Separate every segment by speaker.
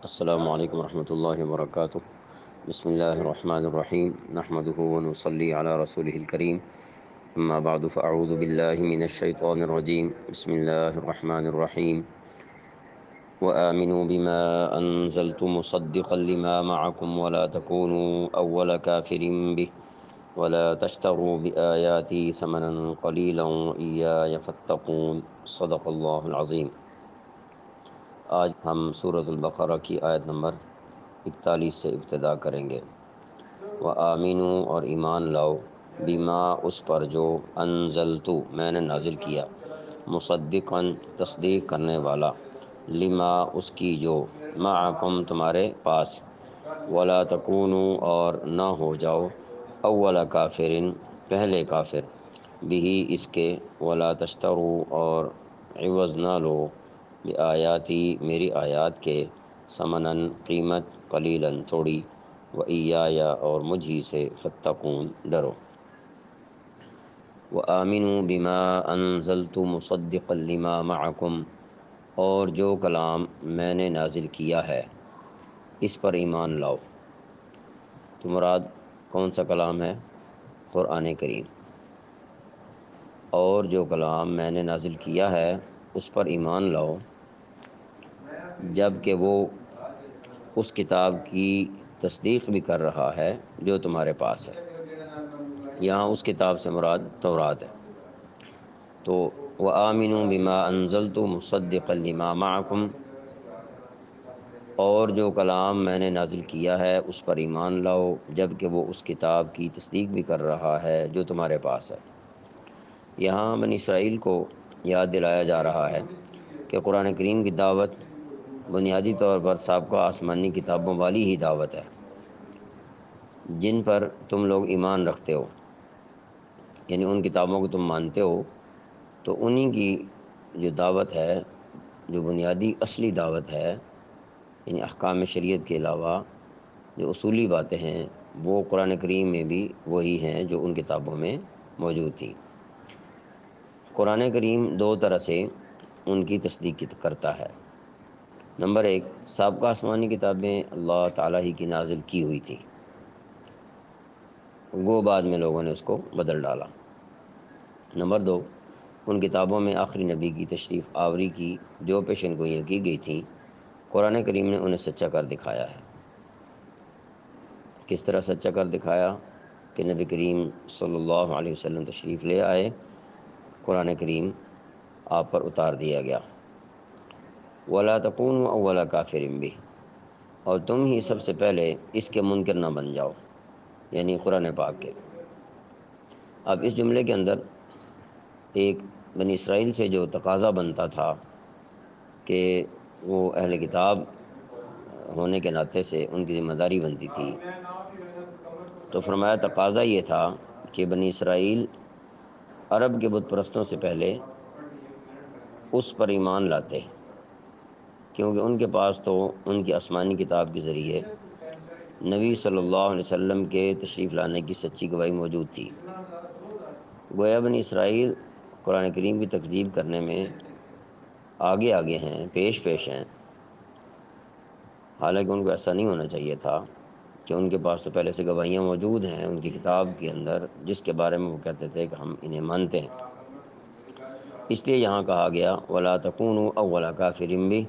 Speaker 1: السلام علیکم ورحمۃ اللہ وبرکاتہ۔ بسم اللہ الرحمن الرحیم، نحمده ونصلی علی رسولہ الکریم، اما بعد فاعوذ باللہ من الشیطان الرجیم، بسم اللہ الرحمن الرحیم۔ وآمنوا بما أنزلت مصدقا لما معكم ولا تكونوا أول كافر به ولا تشتروا بآياتي ثمنا قليلا وإياي فاتقون، صدق اللہ العظیم۔ آج ہم سورۃ البقرہ کی آیت نمبر 41 سے ابتدا کریں گے۔ وآمنوا، اور ایمان لاؤ، بما، اس پر جو، انزلتو، میں نے نازل کیا، مصدقاً، تصدیق کرنے والا، لما، اس کی جو، معکم، تمہارے پاس، ولا تکونوا، اور نہ ہو جاؤ، اول کافرن، پہلے کافر، بھی، اس کے، ولا تشتروا، اور عوض نہ لو، بآیاتی، میری آیات کے، ثمناً، قیمت، قلیلاً، تھوڑی، وإیایا، اور مجھ ہی سے، فاتقون، ڈرو۔ وآمنوا بما انزلت مصدقا لما معکم، اور جو کلام میں نے نازل کیا ہے اس پر ایمان لاؤ۔ تو مراد کون سا کلام ہے؟ قرآن کریم۔ اور جو کلام میں نے نازل کیا ہے اس پر ایمان لاؤ، جب کہ وہ اس کتاب کی تصدیق بھی کر رہا ہے جو تمہارے پاس ہے۔ یہاں اس کتاب سے مراد تورات ہے۔ تو وآمنوا بما انزلت مصدقا لما معکم، اور جو کلام میں نے نازل کیا ہے اس پر ایمان لاؤ، جب کہ وہ اس کتاب کی تصدیق بھی کر رہا ہے جو تمہارے پاس ہے۔ یہاں بنی اسرائیل کو یاد دلایا جا رہا ہے کہ قرآن کریم کی دعوت بنیادی طور پر سابقہ آسمانی کتابوں والی ہی دعوت ہے، جن پر تم لوگ ایمان رکھتے ہو، یعنی ان کتابوں کو تم مانتے ہو، تو انہی کی جو دعوت ہے، جو بنیادی اصلی دعوت ہے، یعنی احکام شریعت کے علاوہ جو اصولی باتیں ہیں وہ قرآن کریم میں بھی وہی ہیں جو ان کتابوں میں موجود تھی۔ قرآن کریم دو طرح سے ان کی تصدیق کرتا ہے۔ نمبر ایک، سابقہ آسمانی کتابیں اللہ تعالیٰ ہی کی نازل کی ہوئی تھی، وہ بعد میں لوگوں نے اس کو بدل ڈالا۔ نمبر دو، ان کتابوں میں آخری نبی کی تشریف آوری کی جو پیشن گوئیاں کی گئی تھیں، قرآن کریم نے انہیں سچا کر دکھایا ہے۔ کس طرح سچا کر دکھایا؟ کہ نبی کریم صلی اللہ علیہ وسلم تشریف لے آئے، قرآن کریم آپ پر اتار دیا گیا۔ وَلَا تَكُونُوا أَوَّلَ كَافِرٍ بِهِ، اور تم ہی سب سے پہلے اس کے منکر نہ بن جاؤ، یعنی قرآن پاک کے۔ اب اس جملے کے اندر ایک بنی اسرائیل سے جو تقاضا بنتا تھا کہ وہ اہل کتاب ہونے کے ناطے سے ان کی ذمہ داری بنتی تھی، تو فرمایا تقاضا یہ تھا کہ بنی اسرائیل عرب کے بت پرستوں سے پہلے اس پر ایمان لاتے، کیونکہ ان کے پاس تو ان کی آسمانی کتاب کے ذریعے نبی صلی اللہ علیہ وسلم کے تشریف لانے کی سچی گواہی موجود تھی۔ گویا بنی اسرائیل قرآن کریم کی تکذیب کرنے میں آگے آگے ہیں، پیش پیش ہیں، حالانکہ ان کو ایسا نہیں ہونا چاہیے تھا کہ ان کے پاس تو پہلے سے گواہیاں موجود ہیں ان کی کتاب کے اندر، جس کے بارے میں وہ کہتے تھے کہ ہم انہیں مانتے ہیں۔ اس لیے یہاں کہا گیا وَلَا تَكُونُوا أَوَّلَ كَافِرٍ بِهِ،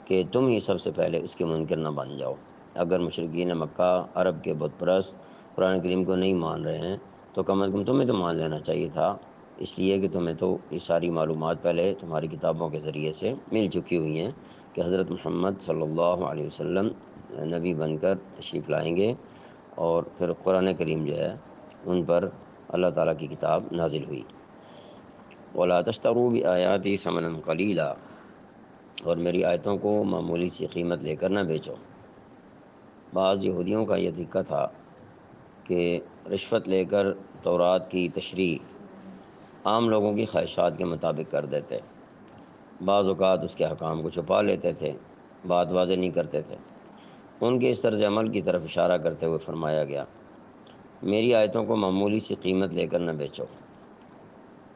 Speaker 1: کہ تم ہی سب سے پہلے اس کے منکر نہ بن جاؤ۔ اگر مشرکین مکہ عرب کے بت پرست قرآن کریم کو نہیں مان رہے ہیں تو کم از کم تمہیں تو مان لینا چاہیے تھا، اس لیے کہ تمہیں تو یہ ساری معلومات پہلے تمہاری کتابوں کے ذریعے سے مل چکی ہوئی ہیں کہ حضرت محمد صلی اللہ علیہ وسلم نبی بن کر تشریف لائیں گے، اور پھر قرآن کریم جو ہے ان پر اللہ تعالیٰ کی کتاب نازل ہوئی۔ وَلَا تَشْتَرُوا بِآيَاتِي ثَمَنًا قَلِيلًا، اور میری آیتوں کو معمولی سی قیمت لے کر نہ بیچو۔ بعض یہودیوں کا یہ طریقہ تھا کہ رشوت لے کر تورات کی تشریح عام لوگوں کی خواہشات کے مطابق کر دیتے، بعض اوقات اس کے حکام کو چھپا لیتے تھے، بات واضح نہیں کرتے تھے۔ ان کے اس طرز عمل کی طرف اشارہ کرتے ہوئے فرمایا گیا میری آیتوں کو معمولی سی قیمت لے کر نہ بیچو۔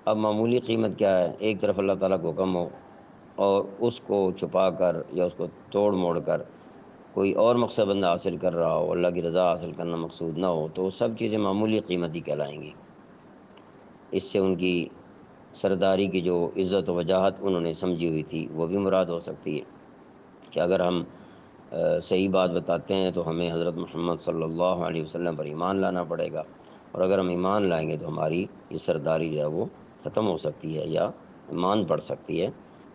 Speaker 1: اب معمولی قیمت کیا ہے؟ ایک طرف اللہ تعالیٰ کو حکم ہو اور اس کو چھپا کر یا اس کو توڑ موڑ کر کوئی اور مقصد بندہ حاصل کر رہا ہو، اللہ کی رضا حاصل کرنا مقصود نہ ہو، تو وہ سب چیزیں معمولی قیمتی کہلائیں گی۔ اس سے ان کی سرداری کی جو عزت و وجاہت انہوں نے سمجھی ہوئی تھی وہ بھی مراد ہو سکتی ہے کہ اگر ہم صحیح بات بتاتے ہیں تو ہمیں حضرت محمد صلی اللہ علیہ وسلم پر ایمان لانا پڑے گا، اور اگر ہم ایمان لائیں گے تو ہماری یہ سرداری جو ہے وہ ختم ہو سکتی ہے یا ایمان پڑ سکتی ہے،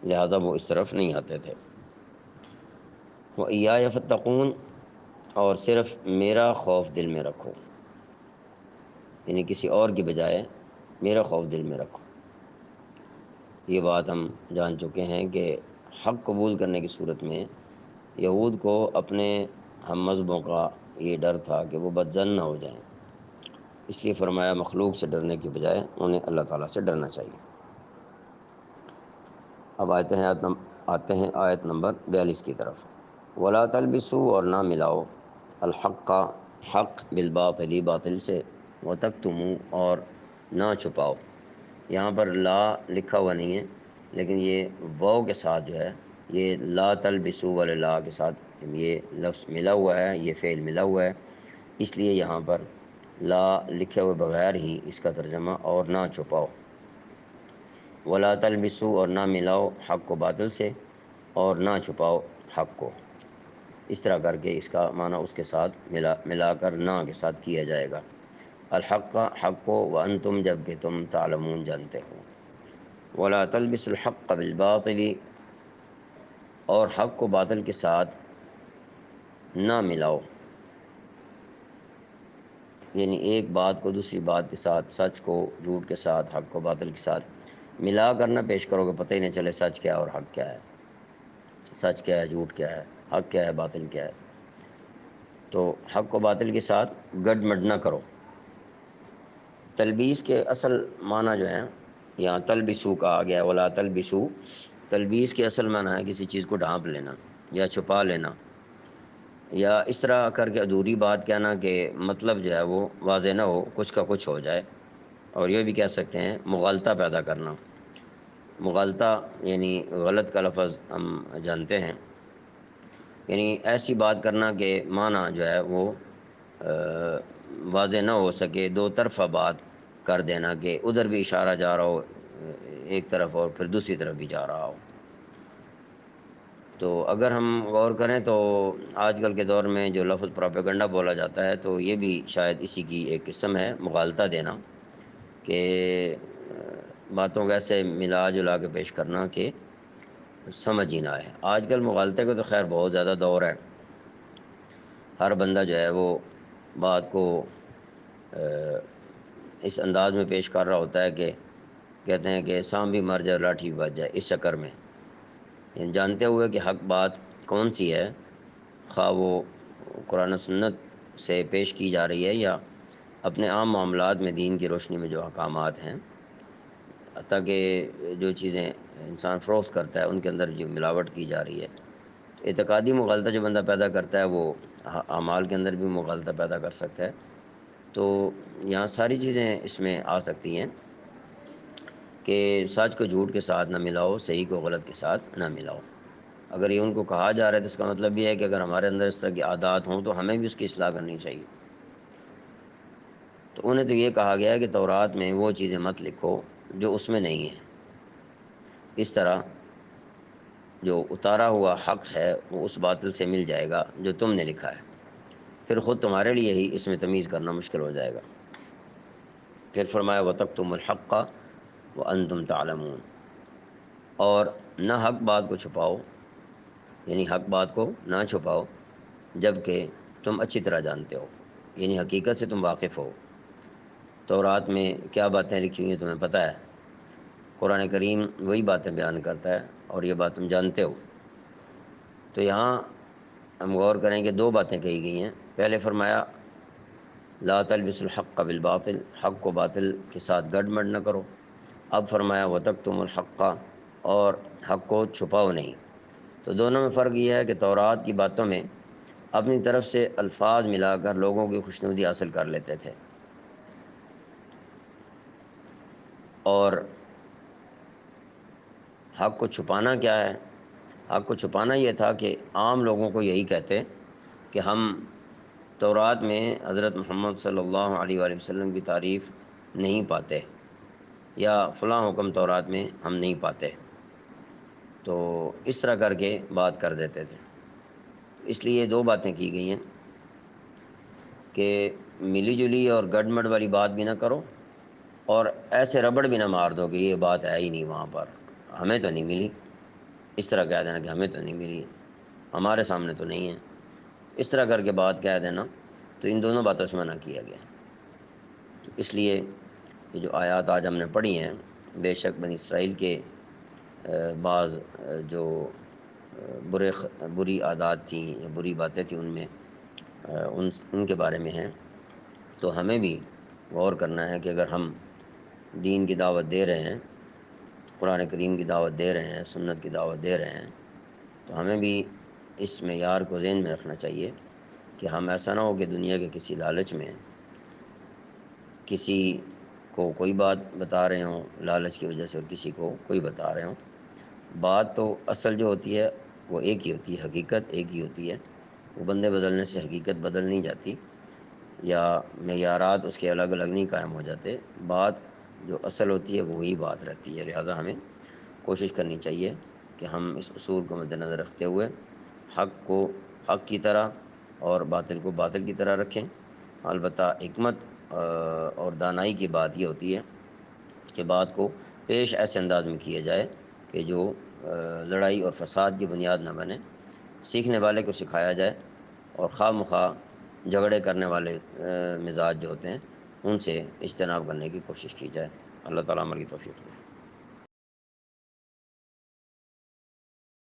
Speaker 1: لہٰذا وہ اس طرف نہیں آتے تھے۔ وَإِيَّايَ فَاتَّقُونَ، اور صرف میرا خوف دل میں رکھو، یعنی کسی اور کی بجائے میرا خوف دل میں رکھو۔ یہ بات ہم جان چکے ہیں کہ حق قبول کرنے کی صورت میں یہود کو اپنے ہم مذہبوں کا یہ ڈر تھا کہ وہ بدظن نہ ہو جائیں، اس لیے فرمایا مخلوق سے ڈرنے کی بجائے انہیں اللہ تعالیٰ سے ڈرنا چاہیے۔ اب آتے ہیں آیت نمبر 42 کی طرف۔ وَلَا تَلْبِسُوا، اور نہ ملاؤ، الحق کا حق بالباطل باطل سے، وَتَكْتُمُوا، اور نہ چھپاؤ۔ یہاں پر لا لکھا ہوا نہیں ہے، لیکن یہ واو کے ساتھ جو ہے، یہ لا تلبسوا والے لا کے ساتھ یہ لفظ ملا ہوا ہے، یہ فعل ملا ہوا ہے، اس لیے یہاں پر لا لکھے ہوئے بغیر ہی اس کا ترجمہ اور نہ چھپاؤ۔ ولا تلبسوا، اور نہ ملاؤ حق کو باطل سے، اور نہ چھپاؤ حق کو۔ اس طرح کر کے اس کا معنی اس کے ساتھ ملا کر نہ کے ساتھ کیا جائے گا۔ الحق کا حق کو، وانتم، جب کہ تم، تعلمون، جانتے ہو۔ ولا تلبسوا الحق بالباطل، اور حق کو باطل کے ساتھ نہ ملاؤ، یعنی ایک بات کو دوسری بات کے ساتھ، سچ کو جھوٹ کے ساتھ، حق کو باطل کے ساتھ ملا کر نہ پیش کرو، کہ پتہ ہی نہ چلے سچ کیا ہے اور حق کیا ہے، سچ کیا ہے، جھوٹ کیا ہے، حق کیا ہے، باطل کیا ہے۔ تو حق و باطل کے ساتھ گڈ مڈ نہ کرو۔ تلبیس کے اصل معنی جو ہے یہاں تلبسو کہا گیا، ولا تلبسو، تلبیس کے اصل معنی ہے کسی چیز کو ڈھانپ لینا یا چھپا لینا، یا اس طرح کر کے ادھوری بات کہنا کہ مطلب جو ہے وہ واضح نہ ہو، کچھ کا کچھ ہو جائے، اور یہ بھی کہہ سکتے ہیں مغالطہ پیدا کرنا۔ مغالطہ یعنی غلط کا لفظ ہم جانتے ہیں، یعنی ایسی بات کرنا کہ معنی جو ہے وہ واضح نہ ہو سکے، دو طرفہ بات کر دینا کہ ادھر بھی اشارہ جا رہا ہو ایک طرف اور پھر دوسری طرف بھی جا رہا ہو۔ تو اگر ہم غور کریں تو آج کل کے دور میں جو لفظ پروپیگنڈا بولا جاتا ہے، تو یہ بھی شاید اسی کی ایک قسم ہے، مغالطہ دینا، کہ باتوں کو ایسے ملا جلا کے پیش کرنا کہ سمجھ ہی نہ آئے۔ آج کل مغالطے کا تو خیر بہت زیادہ دور ہے، ہر بندہ جو ہے وہ بات کو اس انداز میں پیش کر رہا ہوتا ہے کہ کہتے ہیں کہ سام بھی مر جائے لاٹھی بھی بچ جائے، اس چکر میں یعنی جانتے ہوئے کہ حق بات کون سی ہے، خواہ وہ قرآن و سنت سے پیش کی جا رہی ہے یا اپنے عام معاملات میں دین کی روشنی میں جو احکامات ہیں، حتیٰ کہ جو چیزیں انسان فروخت کرتا ہے ان کے اندر جو ملاوٹ کی جا رہی ہے، اعتقادی مغالطہ جو بندہ پیدا کرتا ہے وہ اعمال کے اندر بھی مغالطہ پیدا کر سکتا ہے۔ تو یہاں ساری چیزیں اس میں آ سکتی ہیں کہ سچ کو جھوٹ کے ساتھ نہ ملاؤ، صحیح کو غلط کے ساتھ نہ ملاؤ۔ اگر یہ ان کو کہا جا رہا ہے تو اس کا مطلب یہ ہے کہ اگر ہمارے اندر اس طرح کی عادات ہوں تو ہمیں بھی اس کی اصلاح کرنی چاہیے۔ تو انہیں تو یہ کہا گیا ہے کہ تورات میں وہ چیزیں مت لکھو جو اس میں نہیں ہیں، اس طرح جو اتارا ہوا حق ہے وہ اس باطل سے مل جائے گا جو تم نے لکھا ہے، پھر خود تمہارے لیے ہی اس میں تمیز کرنا مشکل ہو جائے گا۔ پھر فرمایا وَتَكْتُمُ الْحَقَّ وَأَنْتُمْ تَعْلَمُونَ، اور نہ حق بات کو چھپاؤ، یعنی حق بات کو نہ چھپاؤ جب کہ تم اچھی طرح جانتے ہو، یعنی حقیقت سے تم واقف ہو۔ تورات میں کیا باتیں لکھی ہوئی ہیں تمہیں پتہ ہے، قرآن کریم وہی باتیں بیان کرتا ہے اور یہ بات تم جانتے ہو۔ تو یہاں ہم غور کریں کہ دو باتیں کہی گئی ہیں۔ پہلے فرمایا لا تلبسوا الحق بالباطل، حق کو باطل کے ساتھ گڈ مڈ نہ کرو۔ اب فرمایا وتکتموا الحق، اور حق کو چھپاؤ نہیں۔ تو دونوں میں فرق یہ ہے کہ تورات کی باتوں میں اپنی طرف سے الفاظ ملا کر لوگوں کی خوشنودی حاصل کر لیتے تھے، اور حق کو چھپانا کیا ہے؟ حق کو چھپانا یہ تھا کہ عام لوگوں کو یہی کہتے کہ ہم تورات میں حضرت محمد صلی اللہ علیہ وآلہ وسلم کی تعریف نہیں پاتے، یا فلاں حکم تورات میں ہم نہیں پاتے، تو اس طرح کر کے بات کر دیتے تھے۔ اس لیے دو باتیں کی گئی ہیں کہ ملی جلی اور گڑمڑ والی بات بھی نہ کرو، اور ایسے ربڑ بھی نہ مار دو کہ یہ بات ہے ہی نہیں وہاں پر، ہمیں تو نہیں ملی، اس طرح کہہ دینا کہ ہمیں تو نہیں ملی، ہمارے سامنے تو نہیں ہے، اس طرح کر کے بات کہہ دینا، تو ان دونوں باتوں سے منع کیا گیا۔ تو اس لیے یہ جو آیات آج ہم نے پڑھی ہیں، بے شک بنی اسرائیل کے بعض جو بری عادات تھیں یا بری باتیں تھیں، ان میں ان کے بارے میں ہیں۔ تو ہمیں بھی غور کرنا ہے کہ اگر ہم دین کی دعوت دے رہے ہیں، قرآن کریم کی دعوت دے رہے ہیں، سنت کی دعوت دے رہے ہیں، تو ہمیں بھی اس معیار کو ذہن میں رکھنا چاہیے کہ ہم ایسا نہ ہو کہ دنیا کے کسی لالچ میں کسی کو کوئی بات بتا رہے ہوں لالچ کی وجہ سے، اور کسی کو کوئی بتا رہے ہوں۔ بات تو اصل جو ہوتی ہے وہ ایک ہی ہوتی ہے، حقیقت ایک ہی ہوتی ہے، وہ بندے بدلنے سے حقیقت بدل نہیں جاتی، یا معیارات اس کے الگ الگ نہیں قائم ہو جاتے، بات جو اصل ہوتی ہے وہی بات رہتی ہے۔ لہٰذا ہمیں کوشش کرنی چاہیے کہ ہم اس اصول کو مد نظر رکھتے ہوئے حق کو حق کی طرح اور باطل کو باطل کی طرح رکھیں۔ البتہ حکمت اور دانائی کی بات یہ ہوتی ہے کہ بات کو پیش ایسے انداز میں کیا جائے کہ جو لڑائی اور فساد کی بنیاد نہ بنے، سیکھنے والے کو سکھایا جائے، اور خواہ مخواہ جھگڑے کرنے والے مزاج جو ہوتے ہیں ان سے اجتناب کرنے کی کوشش کی جائے۔ اللہ تعالیٰ ہماری توفیق دے۔